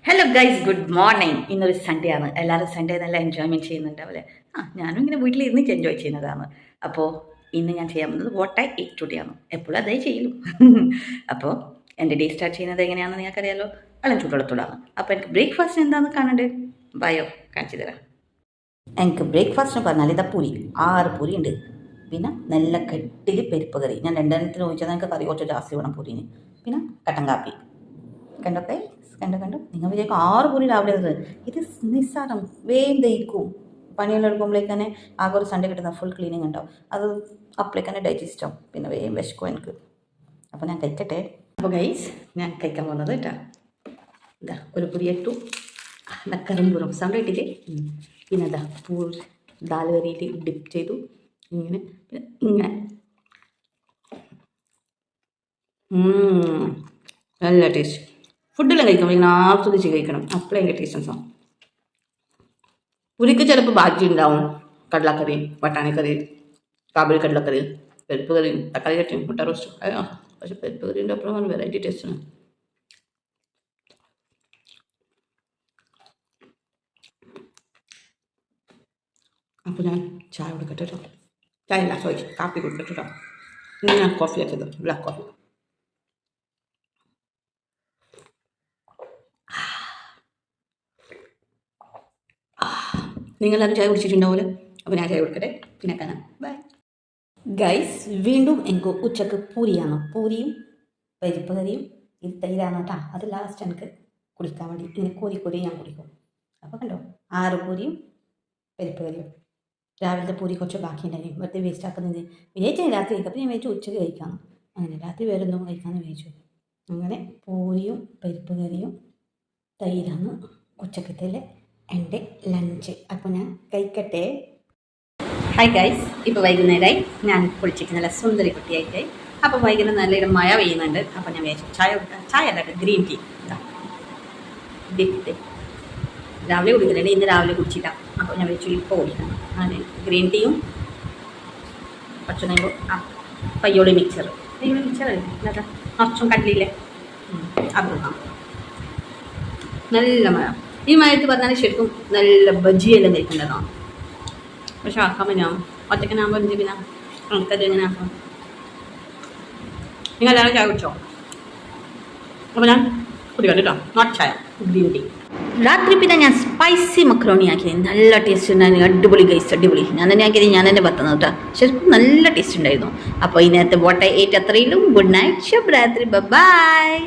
Hello guys, good morning. ഇന്നൊരു Sunday ആണ്. എല്ലാവരും സൺഡേ നല്ല എൻജോയ്മെൻറ്റ് ചെയ്യുന്നുണ്ടാവില്ലേ? ഞാനും ഇങ്ങനെ വീട്ടിലിരുന്ന് എൻജോയ് ചെയ്യുന്നതാണ്. അപ്പോൾ ഇന്ന് ഞാൻ ചെയ്യാൻ പോകുന്നത് വാട്ട് ഐ ഈറ്റ് ടുഡേ ആണ്. എപ്പോഴും അതേ ചെയ്യൂ. അപ്പോൾ എൻ്റെ ഡേ സ്റ്റാർട്ട് ചെയ്യുന്നത് എങ്ങനെയാണെന്ന് നിങ്ങൾക്കറിയാലോ. വെള്ളം ചൂടുവെള്ളത്തോടാണ്. അപ്പോൾ എനിക്ക് ബ്രേക്ക്ഫാസ്റ്റ് എന്താണെന്ന് കാണണ്ടേ? ബയോ കാണിച്ചു തരാം. എനിക്ക് ബ്രേക്ക്ഫാസ്റ്റിന് പറഞ്ഞാൽ ഇതാ പൂരി, 6 പൂരി ഉണ്ട്. പിന്നെ നല്ല കെട്ടിൽ പരിപ്പ് കറി. ഞാൻ രണ്ടെണ്ണത്തിന് ചോദിച്ചാൽ എനിക്ക് കറി കുറച്ച് ജാസ്തി വേണം പൂരിന്. പിന്നെ കട്ടൻ കാപ്പി. കണ്ടൊക്കെ കണ്ടു നിങ്ങൾ വിചാരിക്കും 6 പൂരി രാവിലെ ഇത് നിസ്സാരം, വേഗം ദഹിക്കും. പണിയെല്ലാം എടുക്കുമ്പോഴേക്ക് തന്നെ ആകെ ഒരു സൺഡേ കിട്ടുന്ന ഫുൾ ക്ലീനിങ് ഉണ്ടാവും. അത് അപ്പോഴേക്ക് തന്നെ ഡൈജസ്റ്റ് ആവും. പിന്നെ വേഗം വിശക്കും എനിക്ക്. അപ്പോൾ ഞാൻ കഴിക്കട്ടെ. അപ്പോൾ ഗൈസ്, ഞാൻ കഴിക്കാൻ പോകുന്നത് കേട്ടോ. ഇതാ ഒരു പൊരി ഇട്ടു, കറുമ്പുറം സൗണ്ട് ഇട്ടിട്ട്. പിന്നെ ഇതാ ദാൽ കറിയിട്ട് ഡിപ്പ് ചെയ്തു. ഇങ്ങനെ ഇങ്ങനെ നല്ല ടേസ്റ്റ്. ഫുഡെല്ലാം കഴിക്കണം, ഇങ്ങനെ ആസ്വദിച്ച് കഴിക്കണം. അപ്പോഴേ എൻ്റെ ടേസ്റ്റ് ഉണ്ടാവും. പുരിക്ക് ചിലപ്പോൾ ബാജി ഉണ്ടാവും, കടലക്കറി, വട്ടാണിക്കറി, കാബരി കടലക്കറി, പരിപ്പ് കറിയും തക്കാളി കട്ടിയും മുട്ട റോസ്റ്റും. പക്ഷെ പരിപ്പ് കറിൻ്റെ അപ്പുറം വെറൈറ്റി ടേസ്റ്റാണ്. അപ്പോൾ ഞാൻ ചായ കൊടുക്കട്ടെ കേട്ടോ. ചായ അല്ല, സോറി, കാപ്പി കൊടുക്കട്ടെ കേട്ടോ. ഇന്ന് ഞാൻ കോഫി ആക്കിയത്, ബ്ലാക്ക് കോഫി. നിങ്ങളത് ചായ കുടിച്ചിട്ടുണ്ടാവുമല്ലോ. അപ്പോൾ ഞാൻ ചായ കൊടുക്കട്ടെ, പിന്നെ കാണാം. Bye guys. വീണ്ടും എനിക്ക് ഉച്ചക്ക് പൂരിയാണ്. പൂരിയും പരിപ്പ് കറിയും ഇത് തൈരാണ് കേട്ടോ. അത് ലാസ്റ്റ് എനിക്ക് കുടിക്കാൻ വേണ്ടി ഇങ്ങനെ കോരി ഞാൻ കുടിക്കും. അപ്പോൾ കണ്ടോ, 6 പൂരിയും പരിപ്പ് കറിയും. രാവിലത്തെ പൂരി കുറച്ച് ബാക്കി ഉണ്ടായിരുന്നു, വെറുതെ വേസ്റ്റ് ആക്കുന്നത് വിചാരിച്ചാൽ രാത്രി കഴിക്കാം. അപ്പോൾ ഞാൻ വിചാരിച്ചു ഉച്ചക്ക് കഴിക്കാമെന്ന്. അങ്ങനെ രാത്രി വേറെ ഒന്നും കഴിക്കാമെന്ന് വിചാരിച്ചു. അങ്ങനെ പൂരിയും പരിപ്പ് കറിയും തൈരാണ് ഉച്ചക്കത്തേലെ എൻ്റെ ലഞ്ച്. അപ്പോൾ ഞാൻ കഴിക്കട്ടെ. ഹായ് ഗൈസ്, ഇപ്പോൾ വൈകുന്നേരമായി. ഞാൻ കുളിച്ചിട്ട് നല്ല സുന്ദരി കുട്ടിയായിട്ടായി. അപ്പോൾ വൈകുന്നേരം നല്ലൊരു മഴ പെയ്യുന്നുണ്ട്. അപ്പോൾ ഞാൻ വിചാരിച്ചു ചായ അല്ല, ഗ്രീൻ ടീ ഡിപ്പ് രാവിലെ കുടിക്കുന്നുണ്ട്. ഇന്ന് രാവിലെ കുടിച്ചിട്ടാണ്. അപ്പോൾ ഞാൻ വിചാരിച്ചു ഇപ്പോൾ കുടിക്കണം. അങ്ങനെ ഗ്രീൻ ടീയും കുറച്ച് നേരം പയ്യോളി മിക്സർ എന്നൊക്കെ കുറച്ചും കടലില്ലേ അത് നല്ല മഴ. ഈ മഴത്ത് പറഞ്ഞാൽ ശരിക്കും നല്ല ബജിയെല്ലാം കഴിക്കേണ്ടതാണ്. പക്ഷെ ആക്കാൻ പറ്റാം ഒറ്റക്കനാകുമ്പോൾ എന്ത് പിന്നെ നമുക്കത് എങ്ങനെ ആക്കാം. നിങ്ങൾ എല്ലാവരും ചായ കുടിച്ചോ? അപ്പോൾ ഞാൻ കുടിക്കാം കേട്ടോ, നോട്ട് ചായ, ഗ്രീൻ ടീ. രാത്രി പിന്നെ ഞാൻ സ്പൈസി മക്രോണി ആക്കി. നല്ല ടേസ്റ്റ് ഉണ്ടായിരുന്നു. അടിപൊളി ഗൈസ്, അടിപൊളി. ഞാൻ തന്നെ ആക്കിയത്, ഞാൻ തന്നെ പറ്റുന്നത് കേട്ടോ. ശരിക്കും നല്ല ടേസ്റ്റ് ഉണ്ടായിരുന്നു. അപ്പോൾ ഇതിനകത്ത് വാട്ട് ഐ ഏറ്റ് അത്രയിലും. ഗുഡ് നൈറ്റ്, ശുഭരാത്രി, ബൈ.